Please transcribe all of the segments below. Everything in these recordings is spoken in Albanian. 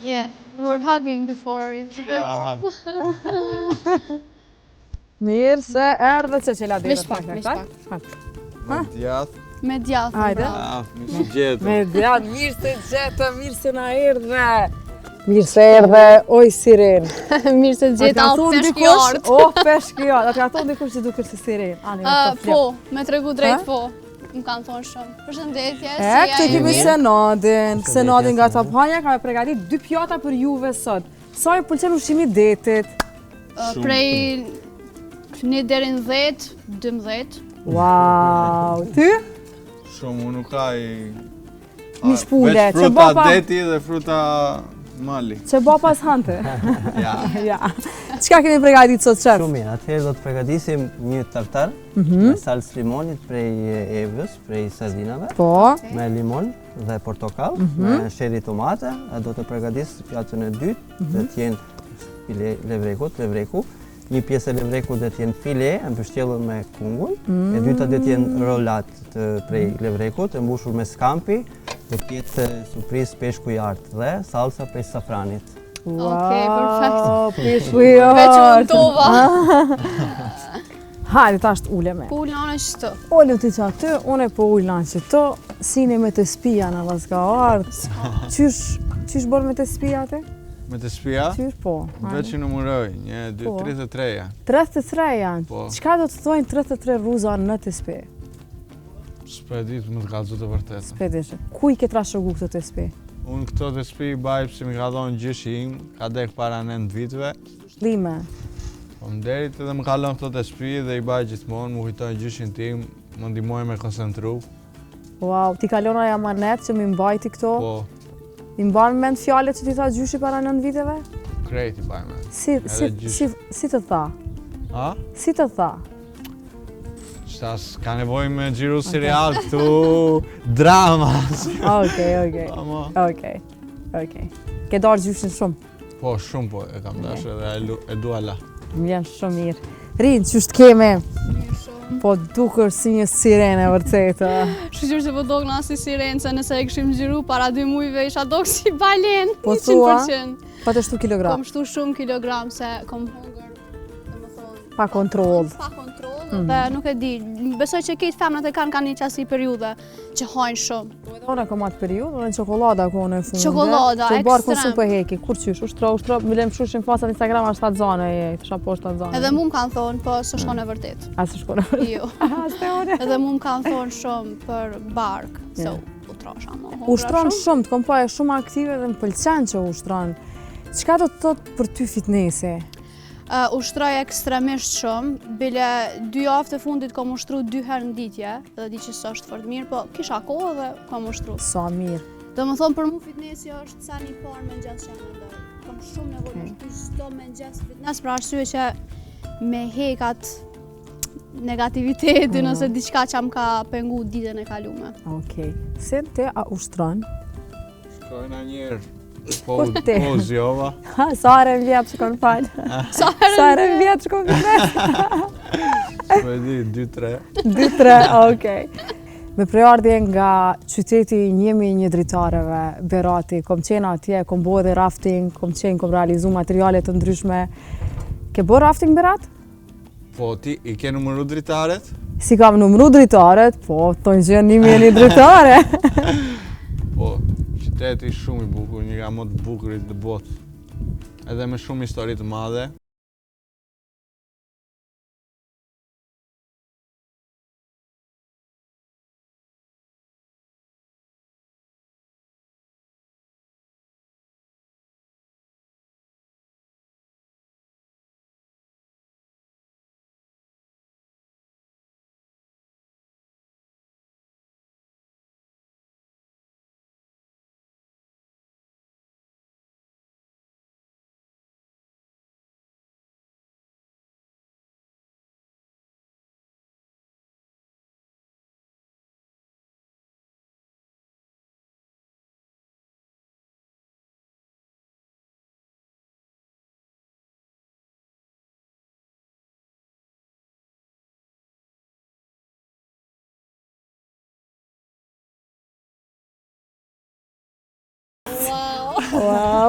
Yeah, we were hugging before. Mirë se erdhe Çeçela deri. Mish pak. Me djath. Me djath. Hajde. Mirë se gjetëm. Me djath, mirë se gjetëm, mirë se na erdhe. Mirë se erdhe, oj Siren. Mirë se gjeta peshkjart. Peshkjart. A ka thonë dikush që dukesh si Siren? Po, me tregu drejt po. Më kanë thonë shumë. Përshëndetje, si këtë kemi Senadin. Senadin nga Tapanja ka me pregatit 2 pjata për juve sot. Sa ju pëlqen ushqimi detit? Prej 1 deri në 10, 12. Wow, ty? Shumë, unë nuk ka i... Mishpule, Veç fruta deti dhe fruta mali. Që bapas hante? Ja. Qka kemi pregatit sot, shef? Shumë mirë, atëherë do të përgatisim një tartar me salcë limonit prej Evës, prej sardinave, Po. me limon dhe portokall, me sheri tomate, do të përgatis pjatën e dytë, dhe t'jenë file levreku, një pjesë e levreku dhe t'jenë file, e mbështjellur me kungull, e dyta dhe t'jenë rollat prej levrekut, e mbushur me skampi, do t'jetë surprizë peshku i artë dhe salsa prej safranit. Okej, perfekt. Peshku i artë. Veç unë tova. Hajde, ta është ule me. Po ullë në qëto. Ule ti që aty, une po ullë në qëto, sine me të spija në vazga artë. Qysh bërë me të spija aty? Me të spija? Qysh po. Veç që numëroj, 1, 2, 33 janë. 33 janë? Po. Qka do të thojnë 33 ruza në të spi? S'pe ditë më të kalëzu të vërtetë. S'pe dishe. Kuj ke trashëgu këtë të spi? Unë këto të spi bajpë që mi ka dhonë gjyshi im, ka dek para 9 viteve. Lime. Po më derit edhe më kalon këto të spi dhe i bajë gjithmonë, më kujtojnë gjyshin tim, më ndimoj me koncentru. Wow, ti kalona ja manet që mi mbajti këto? Po, I mban mend fjallet që ti tha gjyshi para 9 viteve? krejt i bajme. Si të tha? A? Si të tha? Qëtas, ka nevoj me gjiru serial këtu, drama. Okej. Ke darë gjyshin shumë? Po, shumë po, e kam dash edhe e dua la. M'vjen shumë mirë. Rinë, qështë keme? Po duker si një sirene vërtetë. Shqyqyr që po dogna si sirenë, se nëse e këshim gjiru para 2 mujve isha dog si balen, Po thua? 100%. Pa të shtu kilogram? Kom shtu shumë kilogram, se kom hongër, dhe më thonë... Pa kontrol. Pa kontrol, dhe nuk e di. Besoj që kejtë femnat e kanë një qasi periude që hajnë shumë. Ona ka matë periud, ona në qokolada ku ona e fundë. Çokolada, ekstrem. Që barë konsum ekstrem. për heki, kur qysh, ushtra, milem shushin fasat Instagram a 7 zane e të shapo 7 zane. Edhe mu më kanë thonë, po së shkon e vërtet. A së shkone vërtet? Jo. Ste one? Edhe mu më kanë thonë shumë për bark, se u trasha më hongra Ushtron shumë, të kom pa e shumë aktive dhe më pëlqen që ushtron. Qka do të thotë për ty fitnesi? Ushtroj ekstremisht shumë, bile 2 javë të fundit kom ushtru 2 herë në ditje, dhe di që së është fort mirë, po kisha kohë dhe kom ushtru. Sa mirë. Dhe më thonë për mu fitnesi është sa një parë me nxes që në ndoj. Kom shumë nevojë me çdo me nxes fitness, për arsye që me hekat negativitetin ose diçka që më ka pengu ditën e kalume. Okej. Se te a ushtron? Shkojna njerë, po te? zjova. Sa herë në vjetë që konë falë? Sa herë në vjetë që konë fitness? Po e di, 2-3. 2-3, okej. Me prejardhje nga qyteti njemi një dritareve, Berati, kom qenë atje, kom bo edhe rafting, kom realizu materiale të ndryshme. Ke bo rafting, Berat? Po ti i ke numëru dritaret? Si kam numëru dritaret, po, të në gjënë një dritare. Po, qyteti shumë i bukur, një nga më të bukurit në botë. Edhe me shumë histori të madhe.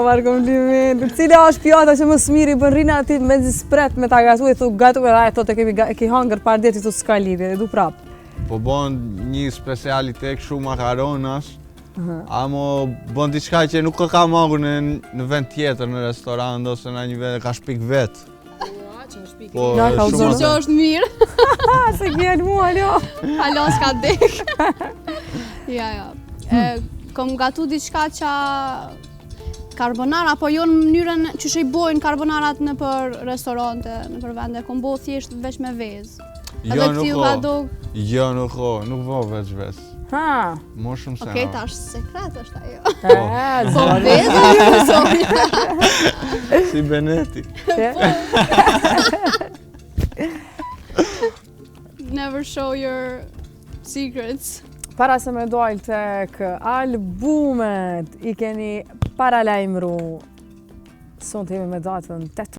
marrë kompliment. Cila është pjata që më smiri bën rina ti me spret me ta gatu e thu gatu me ato të ke hangër par deti tu s'ka lidhje, du prap. Po bën një specialitet kështu makaronash. Amo bën diçka që nuk ka marrë në vend tjetër, në restorant ose në një vend ka shpik vet. Po Na ka shumë Që është mirë. Se kjen mua, jo. Alo s'ka dek. Ja. Kom gatu diçka që carbonara, po jo në mënyrën që i bojnë carbonarat në për restorante, në për vende, kom bo thjesht veç me vezë. Jo, nuk vo veç vezë. Ha. Mo shumë se. Okej, tash sekret është ajo. Po vezë ajo mësoni. Si Beneti. Never show your secrets. Para se me dojnë tek albumet, I keni paralajmëru, sonë të jemi me datën 8.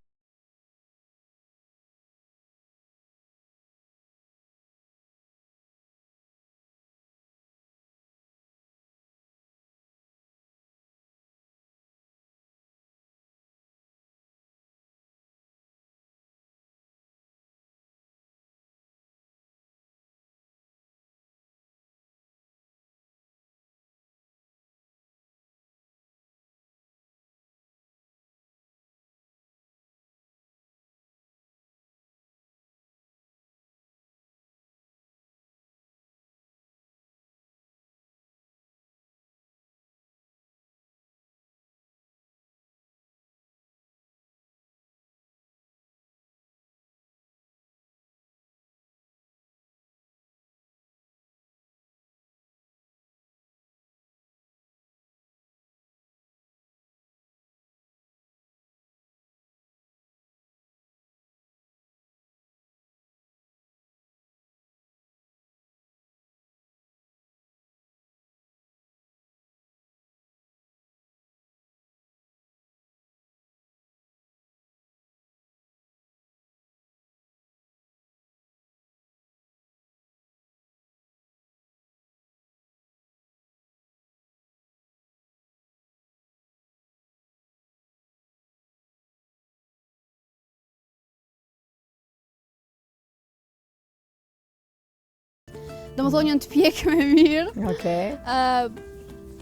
Do më thonë njën të pjekë me mirë. Okej.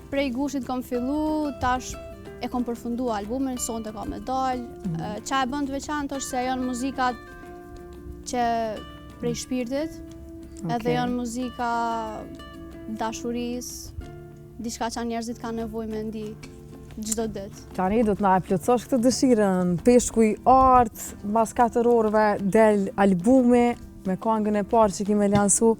Prej gushit kom fillu, tash e kom përfundu albumin, sonte ka me dalë. Qa e bën të veçantë është se janë muzikat që prej shpirtit, edhe janë muzika dashuris, diçka që njerëzit ka nevojë me ndi çdo ditë. Tani do të na e plotësosh këtë dëshirën, Peshku I art, mbas 4 orëve del albumi me këngën e parë që kime lansu.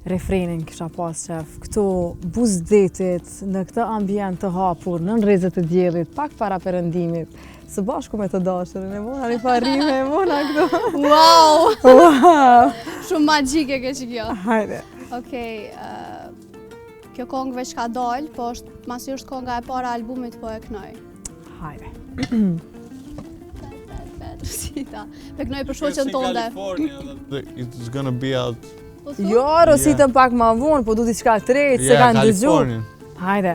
Refrenin kisha pas qef, këtu buzdetit, në këtë ambient të hapur, në nrezet të djelit, pak para perëndimit, së bashku me të dashërin, e mona një farime, e mona këtu. Wow! Wow! Shumë magjike ke që kjo. Hajde. Okej, kjo këngë veç ka dalë, po masi është kënga e para albumit, po e knoj. Hajde. Me knoj për shoqen tonde. It's gonna be out. Jo, rositën pak ma vonë, po du diçka tretë, se kanë dëgju. Hajde,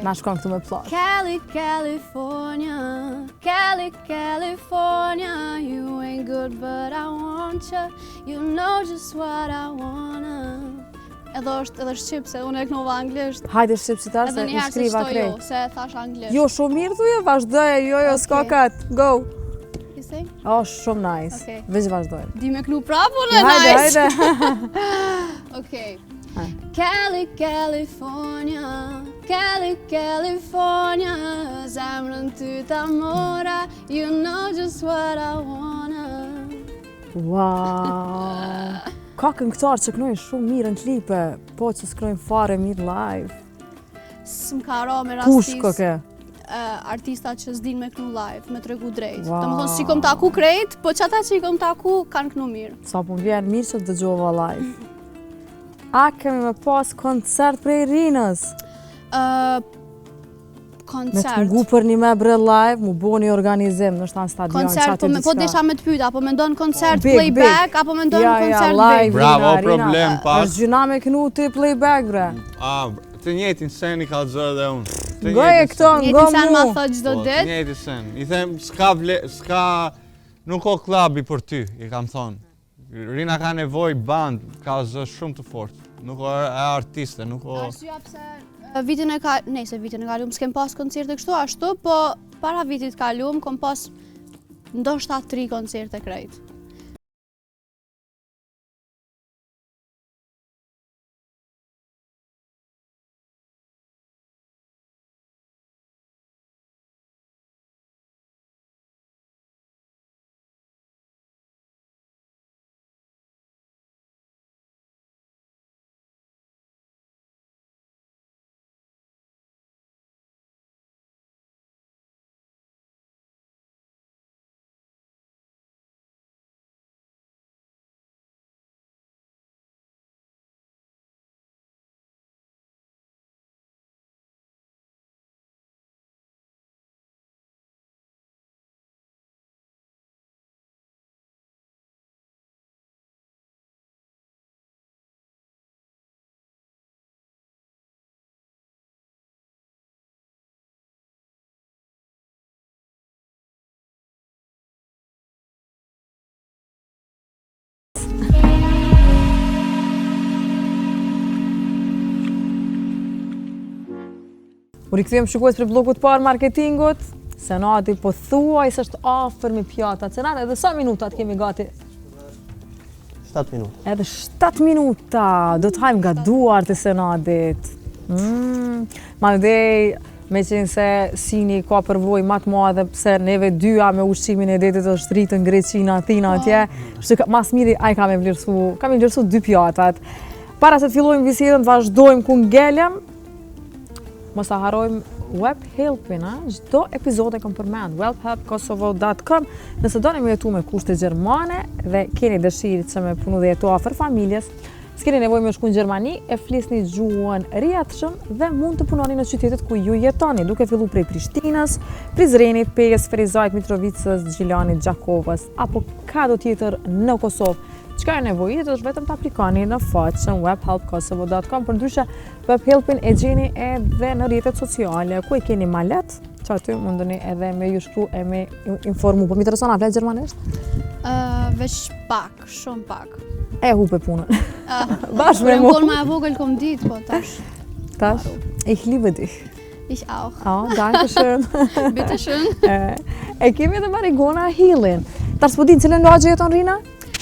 na shkon këtu me plot. Cali, California, Cali, California, you ain't good but I want you, you know just what I wanna. Edhe shqip, se unë e knova anglisht. Hajde shqipsitar, se Edhe i shkriva njëherë se krejt. se thash anglisht. Jo, shumë mirë thuje, vazhdoje, jo, s'ka katë, go. You think? Oh, shumë nice, Okej. veç vazhdojnë. Di me knu prapë, unë e Hajde, nice. hajde. Okej. Cali, California, Cali, California, zemrën ty ta mora, you know just what I wanna. Wow. Ka këngëtarë që kënojnë shumë mirë në klipe, po që s'kënojnë fare mirë live. S'm ka ra me Kush rastis këke? artista që s'din me knu live, me tregu drejt. Wow. Do më thonë, si kom taku krejt, po që ata që I kom taku kanë knu mirë. Sa po vjen mirë që të dëgjova live. A kemi me pas koncert prej Rinës? Me të Koncert. ngu për një me bre live, mu bo një organizim, nështë në stadion, Koncert, po desha me të pyta, apo me ndonë koncert Big, playback, apo me ndonë koncert live, big? Bravo, Rina, problem pas. është gjuna me kënu ti playback, bre. Të njëjtin seni ka zërë dhe unë. Të Goje njëjtin këto, sen. ngo Njëti sen ma mu. thot çdo Po, të ditë. njëjtin sen. I them, s'ka, nuk o klabi për ty, i kam thonë. Rina ka nevoj band, ka zë shumë të fortë. Nuk o e artiste, nuk o... Arsyeja pse vitin e kaluam s'kem pas koncerte kështu ashtu, po para vitit kaluam kom pas ndoshta 3 koncerte krejt. U rikthyem shikues për bloku të parë marketingut. Senati po thuaj se është afër me pjatat. Senati, edhe sa minutat kemi gati? 7 minuta. Edhe 7 minuta, do të hajmë nga duart e Senatit. Mandej, me qenë se Sini ka përvojë më të madhe pse neve dyja me ushqimin e detit është rritë në Greqi, në Athinë atje. Kështu që mas miri ai kam e vlerësu 2 pjatat. Para se të fillojmë bisedën, të vazhdojmë ku ngelem. Mos ta harrojmë Web Helpin, çdo epizod e kam përmend, webhelpkosovo.com. Nëse doni me jetu me kushte gjermane dhe keni dëshirë që me punu dhe jetu afër familjes, s'keni nevojë me shku në Gjermani, e flisni gjuhën rihatshëm dhe mund të punoni në qytetet ku ju jetoni, duke filluar prej Prishtinës, Prizrenit, Pegës, Ferizajt, Mitrovicës, Gjilanit, Gjakovës apo kado tjetër në Kosovë. Çka e nevojitet është vetëm të aplikoni në faqen webhelpkosovo.com, përndryshe Webhelpin e gjeni edhe në rrjetet sociale, ku e keni ma lehtë, që aty mundeni edhe me ju shkru e me informu. Po mi të rësona flet gjermanisht? Veç pak, shumë pak. E hupe punën. Bashkë me Por mu. kon ma e vogël kom ditë, po tash. Tash, ich liebe dich. Ich auch. Danke schön. Bitte schön. E kemi edhe Marigona Hillin. Tash po din cilën lagje jeton Rina?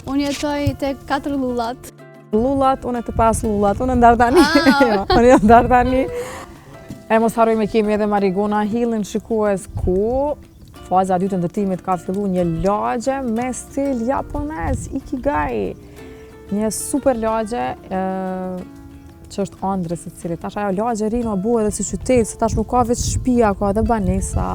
Unë jetoj te 4 lullat. Lullat, unë e të pas lullat, unë ndar tani. Jo, unë e ndar tani. E mos harrojmë kemi edhe Marigona Hillin, shikues, ku faza e dytë e ndërtimit ka filluar një lagje me stil japonez, Ikigai. Një super lagje që është ëndrës e cilit. Tash ajo lagje Rino bu edhe si qytet, se tash nuk ka veç shtëpia, ka edhe banesa,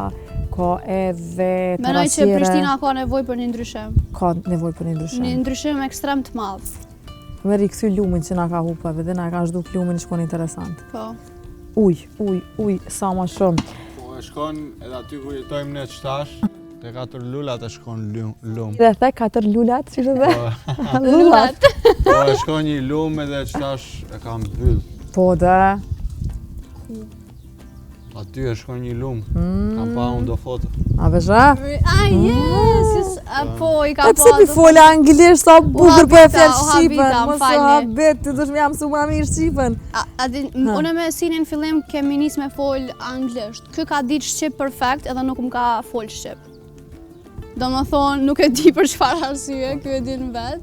ka edhe terasiere. Menoj që Prishtina ka nevojë për një ndryshim. Ka nevojë për një ndryshim. Një ndryshim ekstrem të madh. Me rikthy lumin që na ka hupave dhe na ka zhduk lumin shkon interesant. Po. Uj, sa më shumë. Po e shkon edhe aty ku jetojmë ne qtash, te 4 lullat e shkon lum. Dhe the 4 lulat, që dhe? Po, Lullat. po e shkon një lum edhe qtash e kam byll. Po dhe. Aty e shkon një lum, kam pa unë do foto. A vesha? Yes, po i ka E pse pi fola anglisht sa bukur po e fjalë u shqipen. habita, Mos m'falni. u habet, ti do të më jam mësu më mirë shqipen. Unë me Sinin fillim kemi nis me fol anglisht. Ky ka ditë shqip perfekt edhe nuk më ka fol shqip. Do më thonë, nuk e di për çfarë arsye, ky e din vet.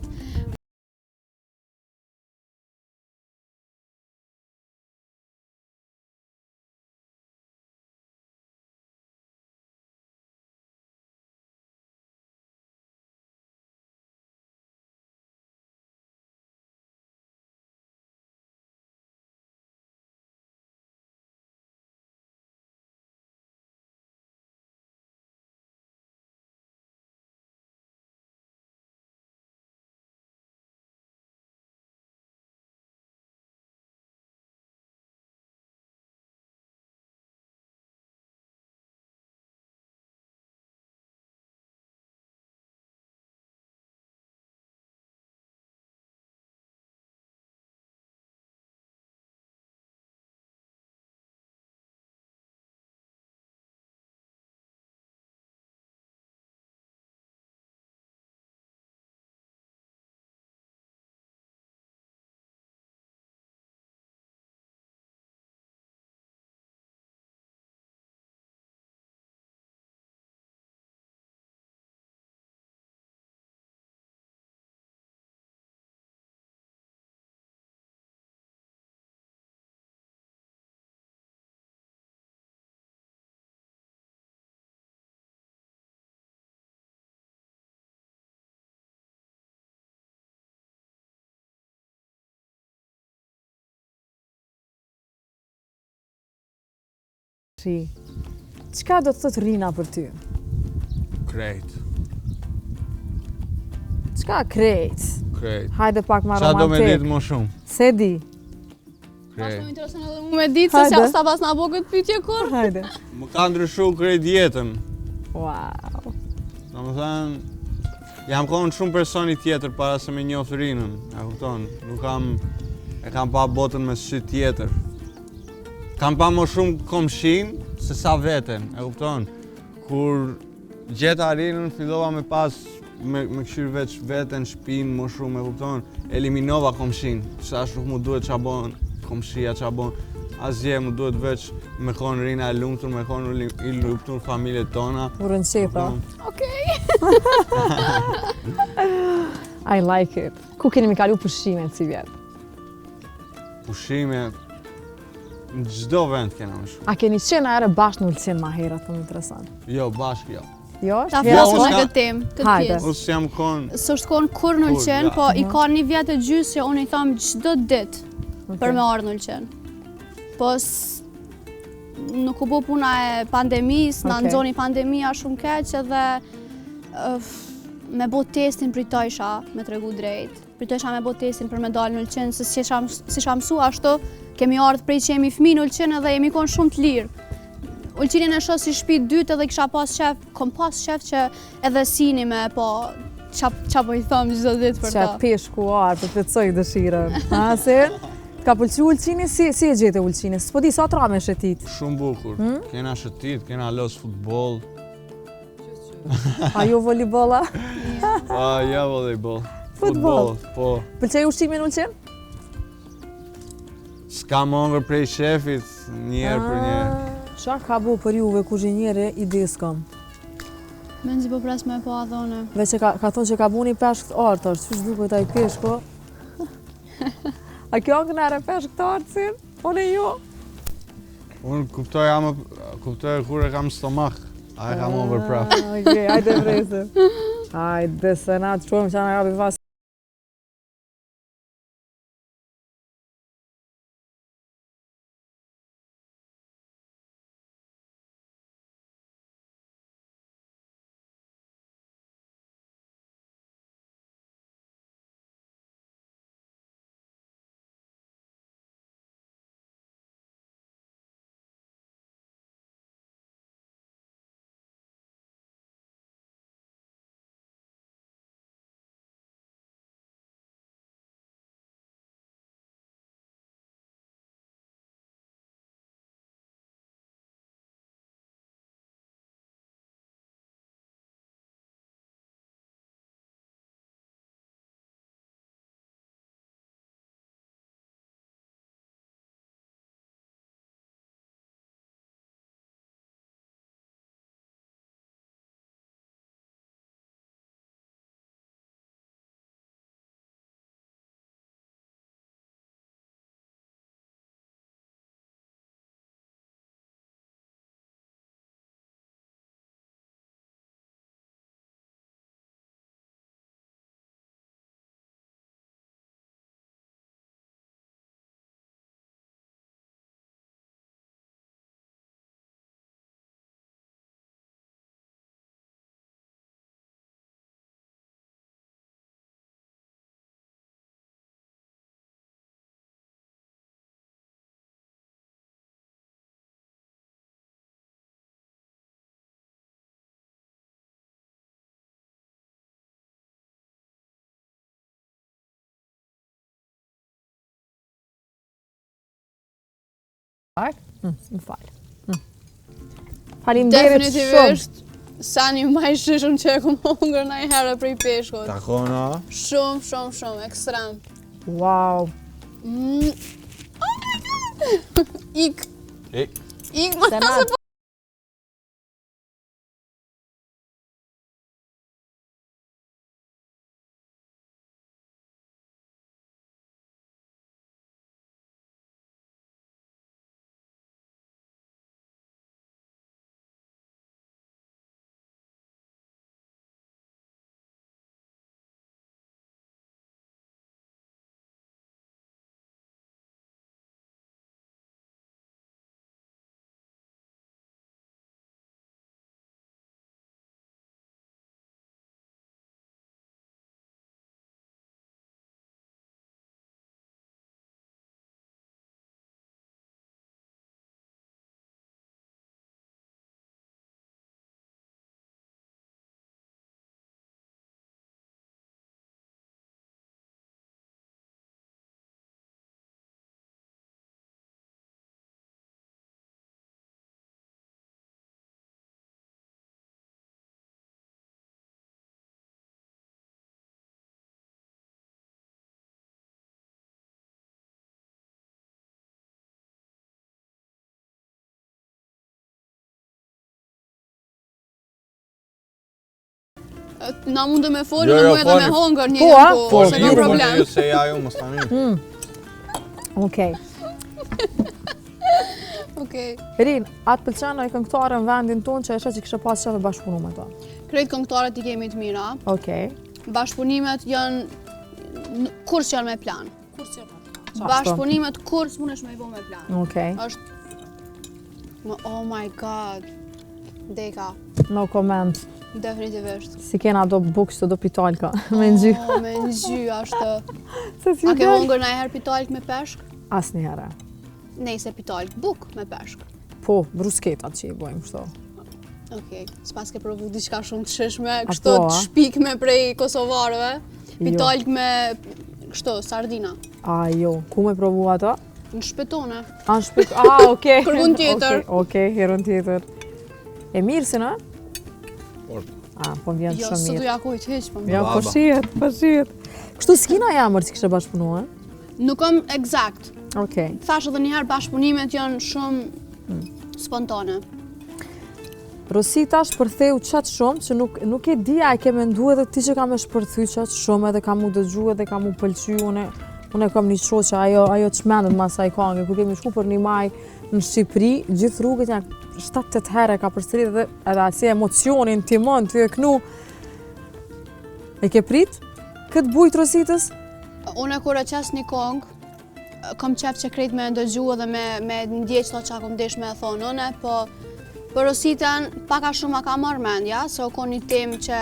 Çka do të thotë rrina për ty? Krejt. Çka krejt? Krejt. Hajde pak ma Qa do me romantik. ditë më shumë? Se di. Ashtu më Krejt. intereson edhe mu me ditë se Hajde. sa pas na bo këtë pyetje kur. Hajde. Më ka ndryshu krejt jetën. Wow. Do më thënë, jam konë shumë personi tjetër para se me njoft rinën, e kupton? Nuk kam, e kam pa botën me sy tjetër. Kam pa më shumë komshin se sa veten, e kupton? Kur gjeta rinën, fillova me pas, me këshirë veç veten, shpinë më shumë, e kupton? Eliminova komshin, sa nuk mu duhet qa bon komshia, qa bon asgje, mu duhet veç me konë rina e lumtur, me konë i lumtur familjet tona. Urën qepa. Okej. I like it. Ku keni mi kalu pushimet si vjetë? Pushime, në gjdo vend kena më shumë. A keni qenë ere bashkë në Ulqin ma herët, të më interesant? Jo, bashkë jo. Jo? Ta Vjetë? flasim unë në s'ka- këtë temë, këtë Hajde. pjesë. Usë jam konë, S'është konë kur në Kur, Ulqen, ja. po i ka një vjetë e gjysë që unë i tham çdo ditë për me ardhë në Ulqen. Po nuk u bo puna e pandemisë, na Okej. nxoni pandemia shumë keq edhe me bo testin pritojsha, me tregu drejt. Pritojsha me bo testin për me dalë në Ulqen, se si sha mësu ashtu, kemi ardhë prej që jemi fëmi në Ulqen edhe jemi konë shumë të lirë. Ulqinin e shoh si shtëpi dytë edhe kisha pas shef, kom pas shef që edhe sini me, po qa po i thëmë çdo ditë për Qa ta. peshku arë, për plëtsoj dëshirën. Ha, se? Ka pëlqy Ulqini? Si e gjete Ulqini? S'po di, sa trame shetit? shumë bukur. Kena shëtit, kena los futbol. A jo volleybolla? Pa, ja volejbol. Futbol. Po. Pëlqej ushqimi në Ulqin? S'ka mongër prej shefit, njerë për njerë. Qa ka bu për juve kuzhinjere i diskëm? Me nëzi po pres me po adhone. Veç që ka thonë që ka bu një peshk të artër, qësh duket ai peshko? A kjo ngënare peshk të artësin? Unë e jo. Unë kuptoj kur e kam stomak, a e kam over prap. Okej, hajde vresim. Hajde se na të quajmë që na japi pas. Më falë. Faleminderit shumë. Definitivisht, sa një maj shishëm që e kom hongër na i herë prej peshkut. Takona. Shumë, ekstrem. Wow. Oh my god! Ik, ma Se na Na mundë me folë, Jo, në jo, mu edhe me foli. hongër një Po, a? po, se ka problem. Se ja ju mos tani. Okej. Okej. Rin, atë pëlqen në këngëtare në vendin tonë që esha që kishe pas qef e bashkëpunu me ta. Krejt këngëtarët i kemi të mira. Okej. Bashkëpunimet janë kur s'janë me plan. Bashkëpunimet kur s'munesh me i bo me plan. Okej. Oh my god. Deka, No comment. definitivisht. Si kena do buk që do pitalka. Me në gjy. Me ngjy ashtë. Se si A ke del? hongër na herë pitalk me peshk? Asë një herë. Nejse pitalk, buk me peshk. Po, brusketat që i bojmë kështu. Okej, s'pas ke provu diçka shumë të shishme, A kështu po, të a? shpikme prej kosovarëve. Jo. Pitalk me kështu, sardina. A jo, ku me provu ato? Në shpetone. A në shpik... Okej. Kërgun tjetër. Okej, herën tjetër. E mirë si në? Por. Po më vjen Jo, shumë së mirë. duja kujt hiq, po Ja, më. po shihet. Kështu s'kina jamër që kishe bashkëpunu, e? Nuk kam eksakt. Okej. Thash edhe njëherë bashkëpunimet janë shumë spontane. Rosita shpërtheu qatë shumë që nuk e dija e ke mendu edhe ti që ka me shpërthy qatë shumë edhe ka mu dëgju edhe ka mu pëlqy unë e kam një shoqe ajo çmendet mas asaj këngë kur kemi shku për një maj në Shqipëri gjithë rrugët janë 7-8 herë ka përsërit edhe asi emocionin timon ty e knu. E ke prit këtë bujt Rositës? Unë kur e qes një këngë, kam qef që krejt me ndëgju edhe me ndjeq to që kom desh me e thonë une, po për Rositën paka shumë a ka marrë mendja, se u kon një temë që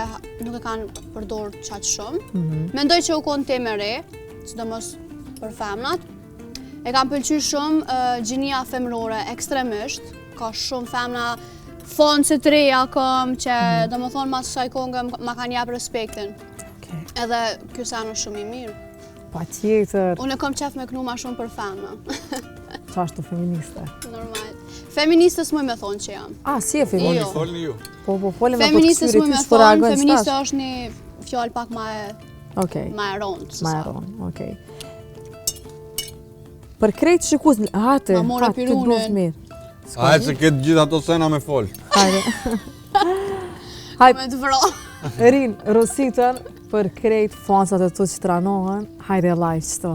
nuk e kanë përdorur qatë shumë. Mendoj që u kon temë e re, sidomos për femnat. E kam pëlqy shumë gjinia femrore ekstremisht, ka shumë femna fonë që të reja kom, që do më thonë mas kësaj këngë ma kanë jap respektin. Edhe kjo sen është shumë i mirë. Pa tjetër. Unë e kom qef me knu ma shumë për femna. Qa është të feministe? Normal. Feministës më me thonë që jam. Si e feministe? Jo. Folni ju. Po, folim me Feministës përkësyri më ty me që po thonë, reagojnë feministe stash. është një fjallë pak ma e rondë. Ma e rondë, okej. Për krejt shikus, hate, Ma more ti pirunin. t'brovë mirë. Hajde se këtë gjithë ato sena me fol. Hajde. Me të vro. Rin, Rositën, për krejt fansat e tu që tranohen, hajde live qëto.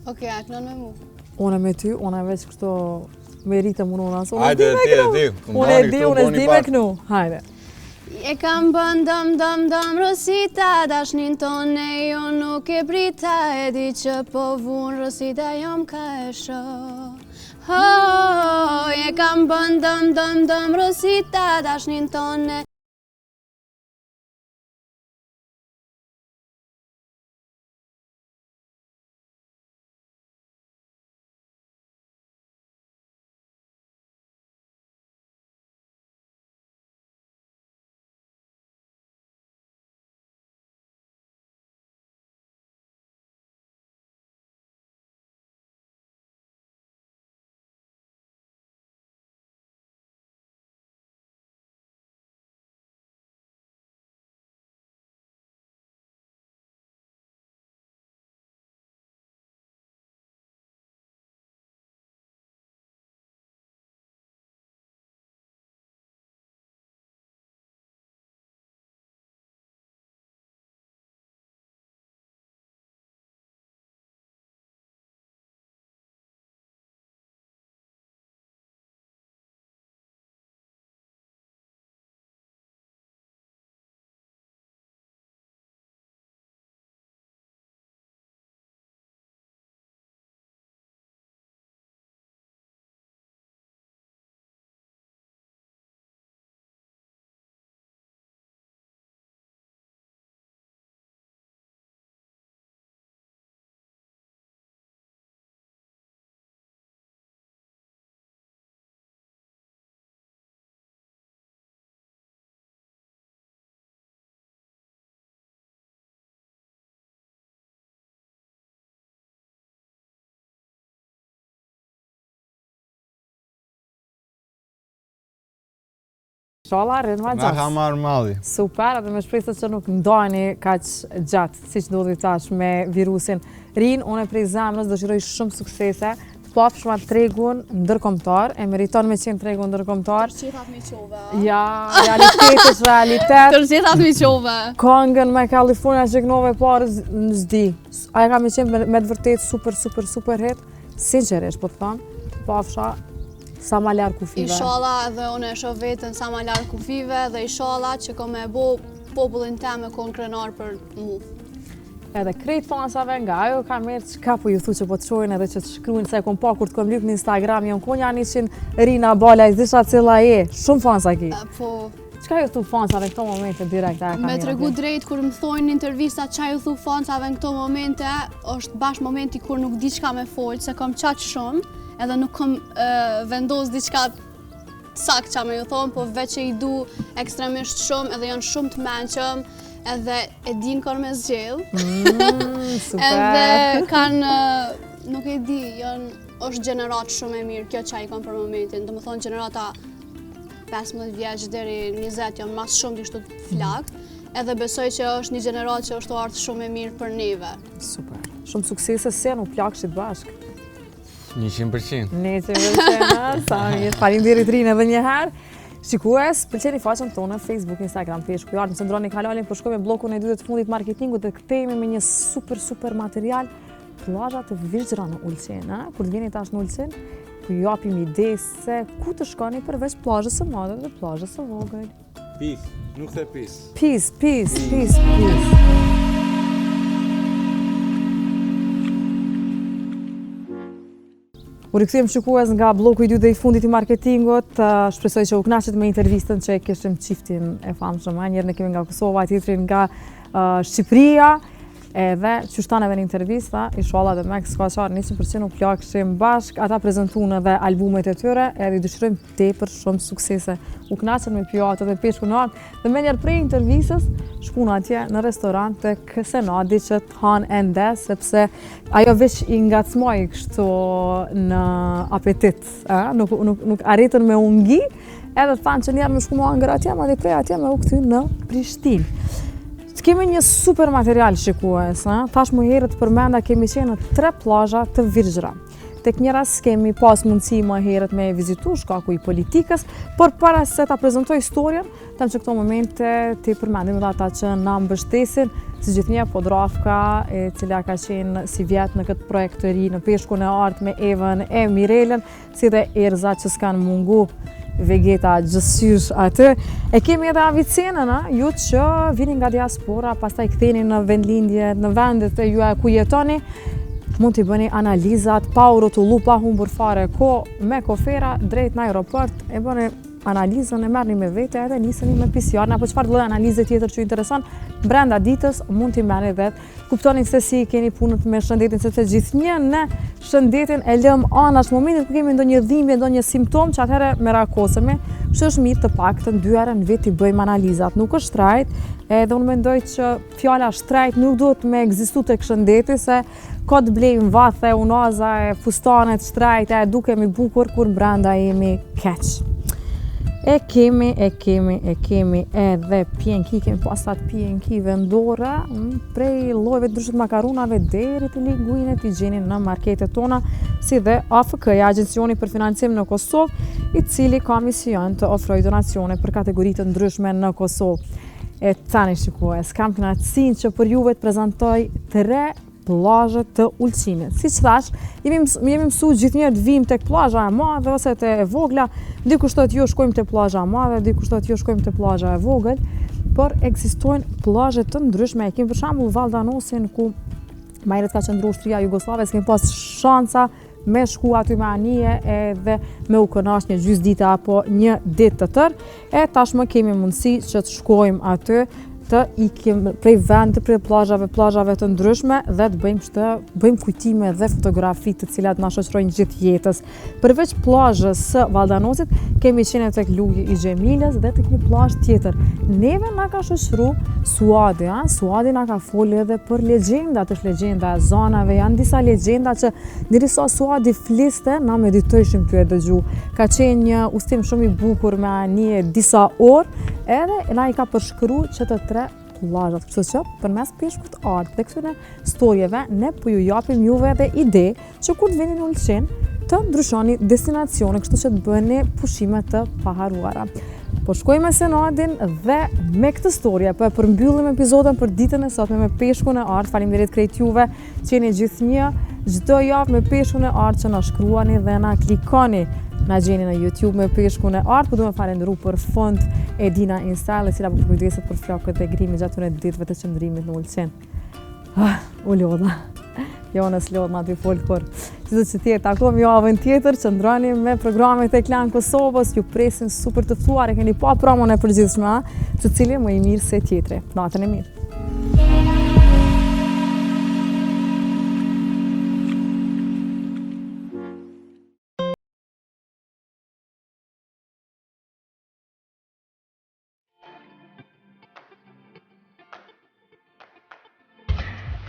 Okej, a kënon me mu. Une me ty, une veç kështu me rritëm unë unas. Hajde ti. Unë e di me knu. Hajde. E kam bën dëm Rosita, dashnin tonë jo nuk e brita, e di që po vun Rosita jam ka e shoh. E kam bën dëm Rosita, dashnin tonë. Shala, rrinë ma Na ka gjatë. marrë malli. Super, edhe me shpresë që nuk ndajni kaq gjatë, si që ndodhi tash me virusin. Rinë, unë e prej zemrës dëshiroj shumë suksese, të pafshma tregun ndërkombëtar, e meriton me qenë tregun ndërkombëtar. Tërgjithat mi qove. Ja, realitet është realitet. Tërgjithat mi qove. Këngën me California që kënove parë në zdi. Aja ka me qenë me të vërtet super hit. Sinqerisht, po të thamë, pafsha sa ma larë kufive. Inshallah edhe unë e shoh veten sa ma larë kufive dhe inshallah që ko me bo popullin tem me kon krenar për mu. Edhe krejt fansave nga ajo ka merë qka po ju thu që po të shojnë edhe që të shkruajnë se kom pa kur të kom lyp në Instagram, jon konja nishin Rina Bala, i zisha cilla e, shumë fansa ki. Po, Qka ju thu fansave në këto momente direkt? me tregu drejt kur më thojnë në intervista qa ju thu fansave në këto momente, është bash momenti kur nuk di qka me folë, se kom qaq shumë, edhe nuk kom vendos diçka sakt qa me ju thonë, po veç që i du ekstremisht shumë edhe janë shumë të menqëm, edhe e din kërë me zgjellë. Super. Edhe kanë, nuk e di, është gjenerat shumë e mirë, kjo qa i kanë për momentin. Do më thonë gjenerata 15 vjeç deri 20 janë mas shumë dishtu të flakt, edhe besoj që është një gjenerat që është ardhë shumë e mirë për neve. Super. Shumë suksese se nuk plakshit bashk. 100%. 100%, sa mirë. Faleminderit Rinë edhe një herë. Shikues, pëlqeni faqen tonë, Facebook, Instagram, Peshku, jarë, nëse ndroni kanalin, për shkojme blokun e 2 të fundit marketingu dhe këthejme me një super material, plazha të Virgjëra në Ulqin. Kur të vjeni tash në Ulqin, ju japim ide se ku të shkoni përveç plazhës së madhe dhe plazhës së vogël. Peace, nuk the peace. Peace. U rikthiem shikues nga bloku i 2 dhe i fundit i marketingut, shpresoj që u kënaqet me intervistën që e kishim çiftin e famshëm, njërin e kemi nga Kosova, tjetrin nga Shqipëria, edhe që shtaneve në intervista, inshallah dhe me s'ka qarë 100% u plakshim bashk, ata prezentuan edhe albumet e tyre, edhe i dëshirojmë tepër shumë suksese. U kënaqen me pjatë dhe peshku në ardh, dhe me njerë prej intervistës, shkun atje në restorant të Kësenadi që të hanë ende, sepse ajo veç i ngacmoj kështu në apetit, nuk arritën me ungi, edhe thanë që njerë më shku më angër atje, ma dhe prej atje me u këty në Prishtinë. Kemi një super material shikues, tash më herët përmenda kemi qenë në 3 plazha të Virgjëra. Tek njëra s'kemi pas mundësi më herët me vizitu shkaku i politikës, por para se ta prezentoj historien, tam që këto momente ti përmendim edhe ata që na mbështesin, si gjithnjë Podravka, e cila ka qenë si vjet në këtë projekt të ri në Peshkun e Artë me Evën e Mirelën, si dhe Erza që s'kan mungu Vegeta gjësysh atë. E kemi edhe Avicenën, ju që vini nga diaspora, pastaj ktheni në vendlindje, në vendet e juaj ku jetoni, mund t'i bëni analizat, pa u rrotullu, pa humbur fare ko me kofera drejt në aeroport, e bëni analizën, e merrni me vete edhe niseni me PCR, apo çfarë lloj analize tjetër që intereson, brenda ditës mund t'i merrni dhe kuptoni se si keni punët me shëndetin, sepse gjithnjë në shëndetin e lëm anash momentin ku kemi ndonjë dhimbje, ndonjë simptom që atëherë merakosemi, që është mirë të paktën 2 herë në vit i bëjmë analizat. Nuk është shtrajt, edhe unë mendoj që fjala shtrajt nuk duhet me ekzistu tek shëndeti, se ka të blejmë vathe, unaza, fustanet, shtrajt, e dukemi bukur kur brenda jemi keq. E kemi edhe PNK, kemi pasat PNK vendore, prej llojeve të ndryshme makarunave deri të linguinet i gjeni në marketet tona, si dhe AFK-ja, Agencioni për Financim në Kosovë, i cili ka mision të ofrojë donacione për kategori të ndryshme në Kosovë. E tani shikues, kam kënaqësinë që për juve të prezantoj 3 plazhet të Ulqinit. Si që thash, jemi mësu gjithnjërë të vim tek plazha e madhe ose të e vogla, dikush thotë jo shkojmë te plazha e madhe, dikush thotë jo shkojmë te plazha e vogël, por ekzistojnë plazhe të ndryshme. Kemi për shembull Valdanosin ku më herët ka qëndruar Ushtria Jugoslave, kemi pas shansa me shku aty me anije edhe me u kënaq një gjysmë dite apo një ditë të tërë, e tashmë kemi mundësi që të shkojmë aty të ikim prej vend, prej plazhave të ndryshme dhe të bëjmë kujtime dhe fotografi të cilat na shoqërojnë gjithë jetës. Përveç plazhës së Valdanosit, kemi qenë tek Lugi i Xhemilës dhe tek një plazh tjetër. Neve na ka shoqëruar Suadi, Suadi na ka folë edhe për legjendat, është legjenda e zonave, janë disa legjenda që derisa Suadi fliste, na meditojshim ty e dëgju. Ka qenë një udhtim shumë i bukur me anije disa orë, edhe na i ka përshkruar që të 3 plazhat, kështu që përmes Peshkut Artë dhe këtyre historieve ne po ju japim juve edhe ide që kur të vini në Ulqin, të ndryshoni destinacione, kështu që të bëni pushime të paharuara. Po shkoj me Senadin dhe me këtë storje, po e përmbyllim epizodën për ditën e sotme me peshkun e artë. Faleminderit krejt juve që jeni gjithnjë çdo javë me peshkun e artë që na shkruani dhe na klikoni. Na gjeni në YouTube me peshkun e artë, po du me falenderu për fund Edina Install, e cila po kujdeset për flokët e grimi gjatë këtyre ditëve të qëndrimit në Ulqin. U lodha. Jo në slodh ma dy folë kur. Që që tjerë, takom javën tjetër, qëndrani me programet e Klan Kosovës, ju presin super të ftuar, e keni pa promon e përgjithshme, që cili më i mirë se tjetri. Natën e mirë.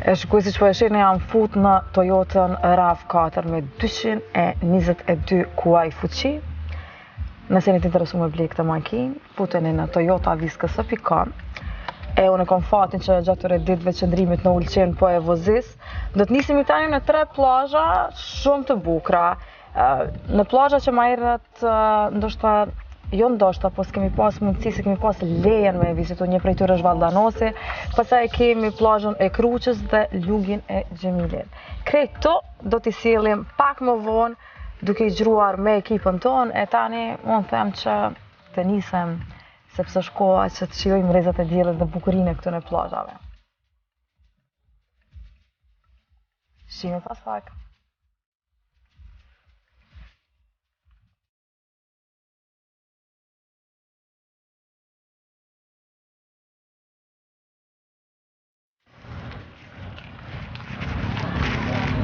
E shikuj si që po e shihni, jam fut në Toyotën RAV4 me 222 kuaj fuqi. Nëse jeni të interesu me blik të makinë, futeni në toyotaviskës.com. E unë kom fatin që gjatë këtyre ditëve qëndrimit në Ulqin po e vozis. Do të nisim tani në 3 plazha shumë të bukura. Në plazha që më herët ndoshta, po s'kemi pas mundësi, se kemi pas lejen me vizitu, një prej tyre është Valdanosi, pastaj kemi plazhën e Kruqës dhe lugin e Gjemilit. Krejt këto do t'i sillim pak më vonë duke i gjruar me ekipën tonë, e tani unë them që të nisem sepse është koha që të shijojmë rrezat e diellit dhe bukurinë e këtyre plazhave. Shihemi pas pak.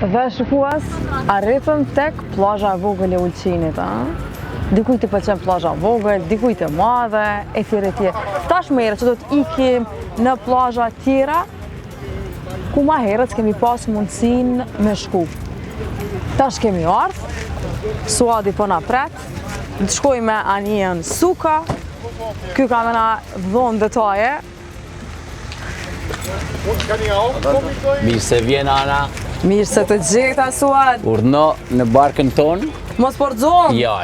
Dhe shikues, arritëm tek plazha e vogël e Ulqinit, Dikujt i pëlqen plazha vogël, dikujt e madhe, e tjerë. Tash më herët që do të ikim në plazha tjera, ku ma herët kemi pas mundësinë me shku. Tash kemi ardhur, Suadi po na pret, të shkojmë me Anijen Suka, ky ka me na dhonë detaje. Mirë se vjen Ana. Mirë se të gjeta, Suad. Urdhno në barkën tonë. Mos porxom. Ja.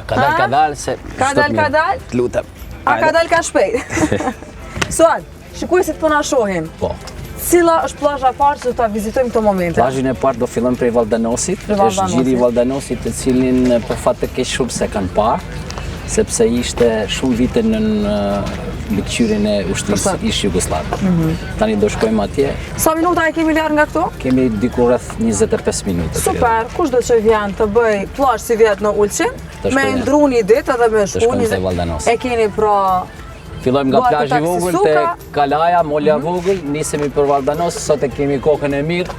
Kadal se... Kadal? Të lutem. A kadal ka shpejt. Suad, shikuj se të po na shohin. Po. Cila është plazha e parë që do ta vizitojmë këto momente? Plazhin e parë do fillojmë prej Valdanosit. Është gjiri i Valdanosit, të cilin për fat të keq shumë se kanë parë, sepse ishte shumë vite në mbikëqyrjen e ushtrisë ish jugoslave. Tani do shkojmë atje. Sa minuta e kemi larg nga këtu? Kemi diku rreth 25 minuta. Super, kush do që vjen të bëj plazh si vjet në Ulqin, me ndru një ditë edhe me shku një Valdanosi. E keni pra... Fillojmë nga plazhi i vogël te Kalaja, Molja vogël, nisemi për Valdanos, sot e kemi kokën e mirë.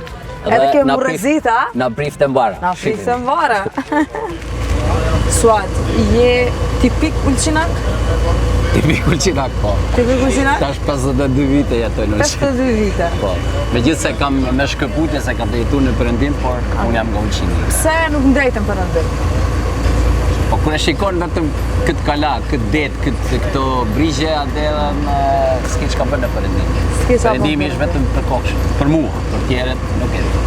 Edhe kemi urrëzit, a? Na prifte mbara. Na prifte mbara. Suad, je tipik ulqinak? Tipik ulqinak, po. Tipik ulqinak? Tash 52 vite jetoj në Ulqin. 52 vite. Po. Megjithse kam me shkëputje se kam jetuar në Perëndim, por unë jam nga Ulqini. Pse nuk ndrejtëm Perëndim? Po kur e shikon vetëm këtë kala, këtë det, këto brigje, atë s'ke çka bën në Perëndim. Perëndimi është vetëm për koksh, për mua, për tjerët nuk e di.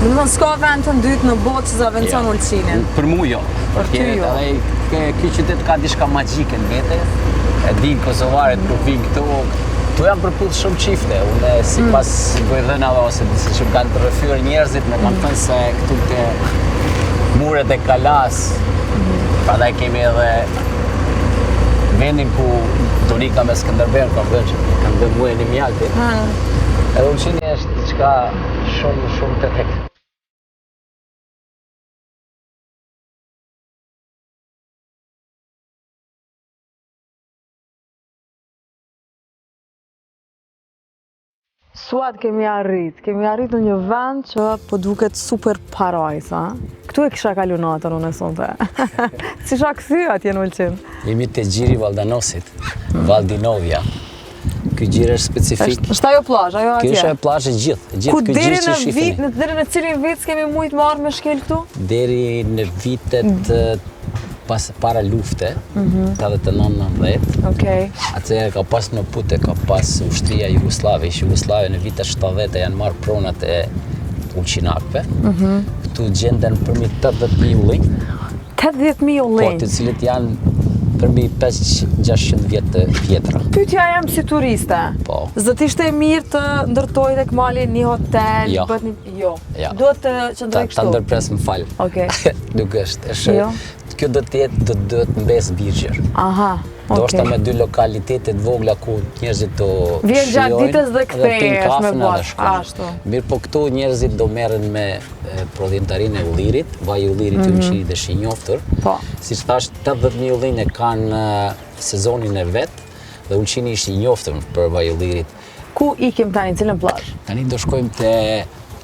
Do të s'ka vend të dytë në botë që zaventon Ulqinin. Për mua jo, për tjerët edhe ky qytet ka diçka magjike në vete. E din kosovarët kur vinë këtu, tu janë përputh shumë çifte. Unë sipas gojdhënave ose siç kanë të rrëfyer njerëzit, më kanë thënë se këtu te muret e kalas. Prandaj kemi edhe vendin ku Dorika me Skënderber kanë dhënë muajin e mjaltit. Edhe Ulqini është diçka shumë të tek. Suad kemi arrit në një vend që po duket super parajs, Këtu e kisha kalu natën unë sonte. Si isha kthy atje në Ulqin? Jemi te gjiri i Valdanosit, Valdinovja. Ky gjiri është specifik. Është ajo plazh, ajo atje. Kjo është plazh e gjithë ky gjiri që shifni. Deri në cilin vit kemi mujt marrë me shkel këtu? Deri në vitet para lufte, 89-90. Okej. Atëherë ka pas në pute, ka pas ushtria Jugoslave, në vitet 70 janë marrë pronat e ulqinakëve. këtu gjenden përmi 80.000 ullin, 80.000 po ullin. të cilët janë përmi 500-600 vjetë të vjetra. Pyetja jam si turiste. Po. Zë t'ishte e mirë të ndërtoj tek mali një hotel, Jo. bëhet një... Jo. Ja. Duhet të qëndroj Ta kështu. ndërpres më falë. Okej. Nuk është. Jo. Kjo do të mbes birgjër. Aha. Do është Okej. me 2 lokalitetet vogla ku njerëzit do Vjen gjatë ditës dhe pinë kthehesh kafen me edhe bashkë, shkojnë. ashtu. Mirë, po këtu njerëzit do merren me prodhimtarinë e ullirit, vaji i ullirit i ullqinit është i njoftër. Po. Siç thash, 80.000 ullin e kanë sezonin e vet dhe ullqini është i njoftër për vaji i ullirit. Ku ikim tani, cilën plazh? Tani do shkojmë te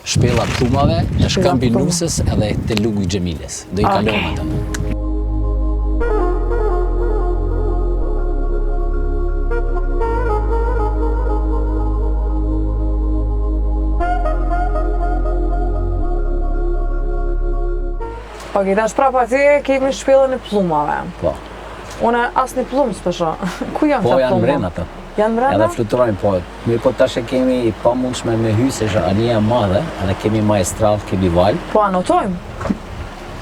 Shpella Plumave, te shkambi Plumave. Nusës edhe te lugu i Xhemiles. Do i kalojmë atë. Okej, tash prapa atje kemi shpellën e plumave. Po. Une asnjë plumë s'po shoh. Ku janë Po këta janë pluma? mbrenda ato. Janë brenda? Edhe fluturojnë, po. Mirë, po tash e kemi pa mundshme me hy se është anija e madhe, edhe kemi maestral, kemi val. Po anotojmë.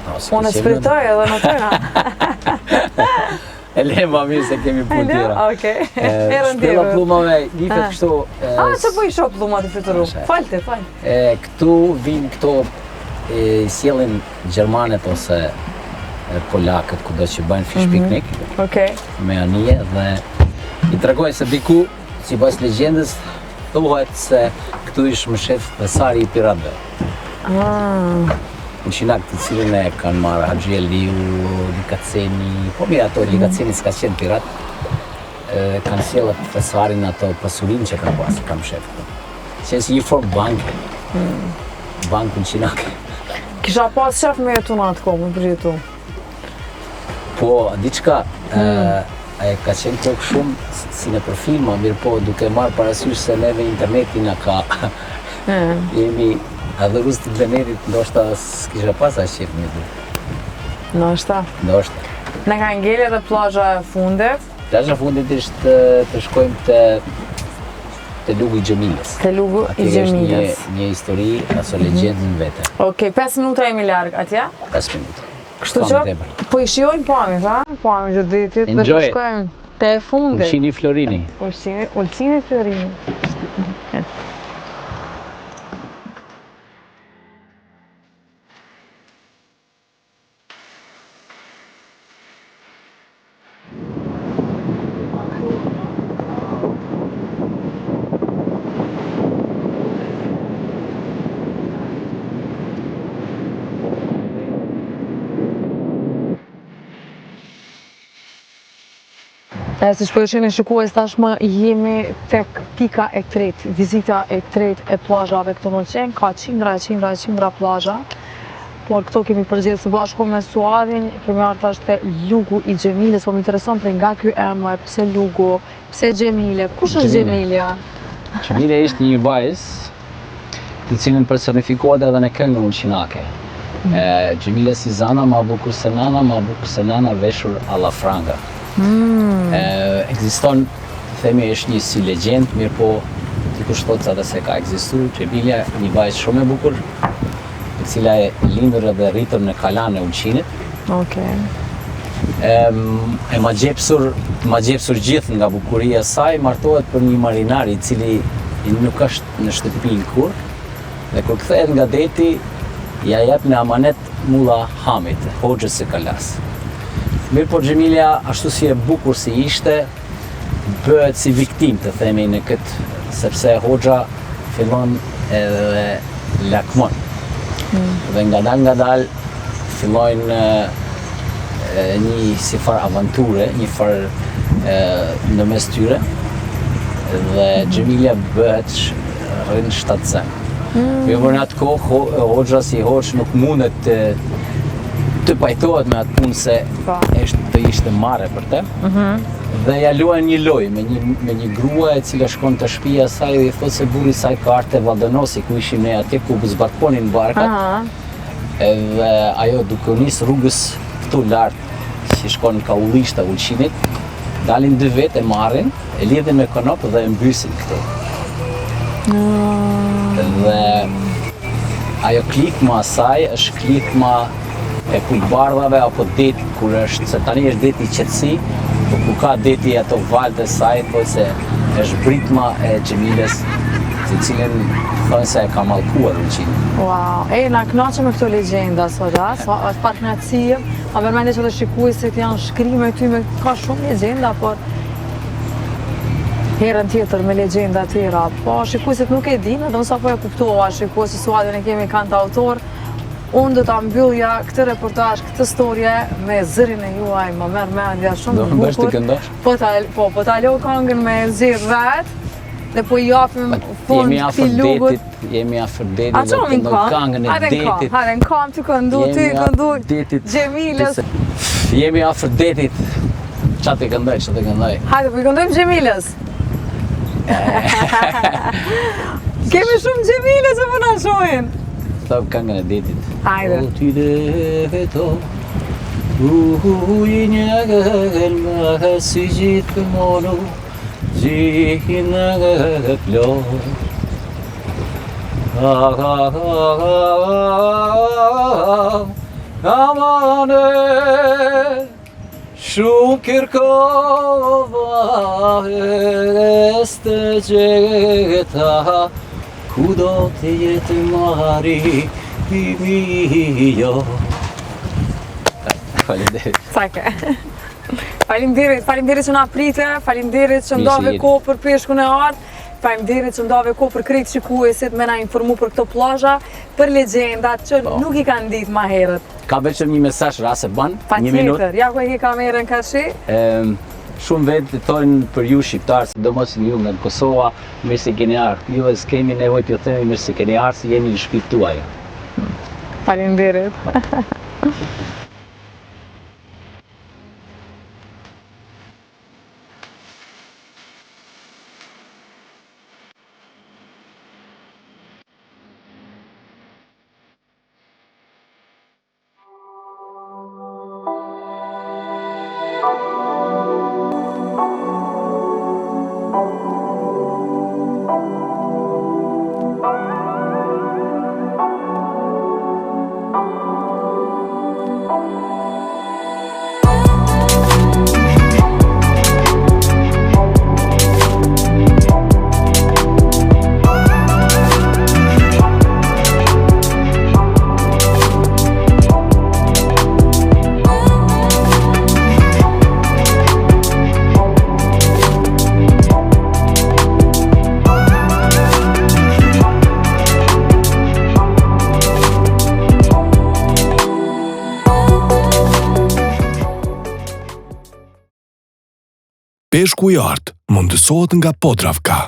No, s'ke Unë qenë spritoj edhe anotojna. E le ma mirë se kemi punë tjera. Okej. Erën Shpella tjetër. plumave nifet kështu. Që po i shoh pllumat i fluturu? Falte. Këtu vinë këto i sjellin gjermanet ose polakët kudo që bëjnë fish piknik Okej. me anije dhe i tregojnë se diku, sipas legjendës, thuhet se këtu ishte mëshef dhe sari i piratëve. Në Qinak të cilën e kanë marrë Haxhi Eliu, Likaceni, po mirë ato Likaceni s'ka qenë pirat, kanë sjellë fesarin ato pasurinë që kanë pasur, kam shef. Qenë si një formë banke, bankë në Qinak. Kisha pas shef me jetu në atë kohë, më përjetu. Po, diçka, e ka qenë kokë shumë si në për filma, mirë po duke marrë parasysh se neve interneti na ka jemi adhurus të internetit, ndoshta s'kisha pas as qef me du. Ndoshta. Ndoshta. Ne ka ngele dhe plazha e fundit, Plazha fundit ishte të shkojmë te lugu i Xhemiles. te lugu i Atje është Xhemiles. një histori aso legjendë në vete. Okej, 5 minuta jemi larg atje. 5 minuta. Kështu S'ka që më tepër. po i shijojmë pamit, ha? Pamit që ditit dhe Enjoy it. shkojmë te fundit. Ullqini Florini. Ulqini Florini. Si shpërëshin e shikues, tashmë jemi tek pika e tretë, vizita e tretë e plazhave këtu në qenë, ka qindra plazha, por këto kemi përgjithë së bashku me Suadin, kemi arë tash te lugu i Xhemiles, po më intereson për nga ky emër, pse lugu, pse Xhemile, kush është Xhemilia? Xhemile ishte një vajzë të cilën personifikohet edhe në këngën ullqinake. Xhemile si zana, ma bukur se nana veshur alla franga. Ekziston, themi është një si legjend, mirë po dikush thotë edhe se ka ekzistuar. Xhemilia, një vajzë shumë e bukur, e cila e lindur edhe rritur në kalan e ullqinit. Okej. E ma gjepsur gjithë nga bukuria e saj, martohet për një marinar i cili nuk është në shtëpi kur, dhe kur kthehet nga deti, ja jep në amanet mulla Hamit, hoxhës së kalas. Mirë po Xhemilia, ashtu si e bukur si ishte, bëhet si viktim të themi në këtë, sepse hoxha fillon edhe lakmon. Dhe nga dal fillojnë një si far avanture, një far në mes tyre, dhe Xhemilia bëhet rrinë shtatëzem. Mirë për në atë kohë, hoxha si hoxh nuk mundet të pajtohet me atë punë se të ishte mare për te. Dhe ja luajnë një lojë me një grua e cila shkon të shtëpia e saj dhe i thotë se burri i saj ka arte Valdenosi, ku ishim ne atje ku zbarkonin barkat. Edhe ajo duke u nis rrugës këtu lart, që shkon ka ullishta ullqinit, dalin dy vetë e marrin, e lidhin me konop dhe e mbysin këtu. Dhe Ajo klikma asaj është klikma e pujbardhave apo detit kur është, se tani është deti qetësi, po ku ka deti ato valët e saj, po se është britma e Xhemilës, të cilën thonë se e ka mallkuar Ulqinë. Wow, na knaqe me këto legjenda sot, është pak knaqësi, ma vërmende që të shikuesit janë shkrime ty me ka shumë legjenda, por herën tjetër me legjenda tjera, po shikuesit nuk e dinë, dhe mësa po e kuptova, shikuesit suadin e kemi kanë të autor, unë do të mbyllja këtë reportazh, këtë storje me zërin e juaj, më merr mendja shumë Do bësh të këndosh? Po ta lo këngën me zirë vetë, dhe po i japim fund këtij lugut. Jemi afër detit, do të këndoj këngën e detit. Hajde në kam të këndu, ty këndu Xhemilës. Jemi afër detit. Qa të këndoj? Hajde, po i këndojmë Xhemilës. Kemi shumë Xhemilës që po na shohin. Thop këngën e detit. Hajde. O ty dhe veto, i një gëllë si gjithë këmonu, gjithë në plor. Amane, shumë kërkova të gjeta, ku do të jetë mari i mio. Faleminderit. Sake. Faleminderit që na prite, faleminderit që ndave kohë për peshkun e art, faleminderit që ndave kohë për krejt shikuesit me na informu për këto plazha, për legjendat që nuk i kanë ditë ma herët. Ka vetëm një mesazh rase bën, një minutë. Patjetër, ja ku e ke kamerën kashi. Shumë vetë thonë për ju shqiptarë, sidomos ju nga Kosova, mirë se keni ardhur. Ju s'kemi nevojë t'ju themi mirë se keni ardhur, se jeni në shtëpitë tuaja. Faleminderit. Peshku i artë mundësohet nga Podravka.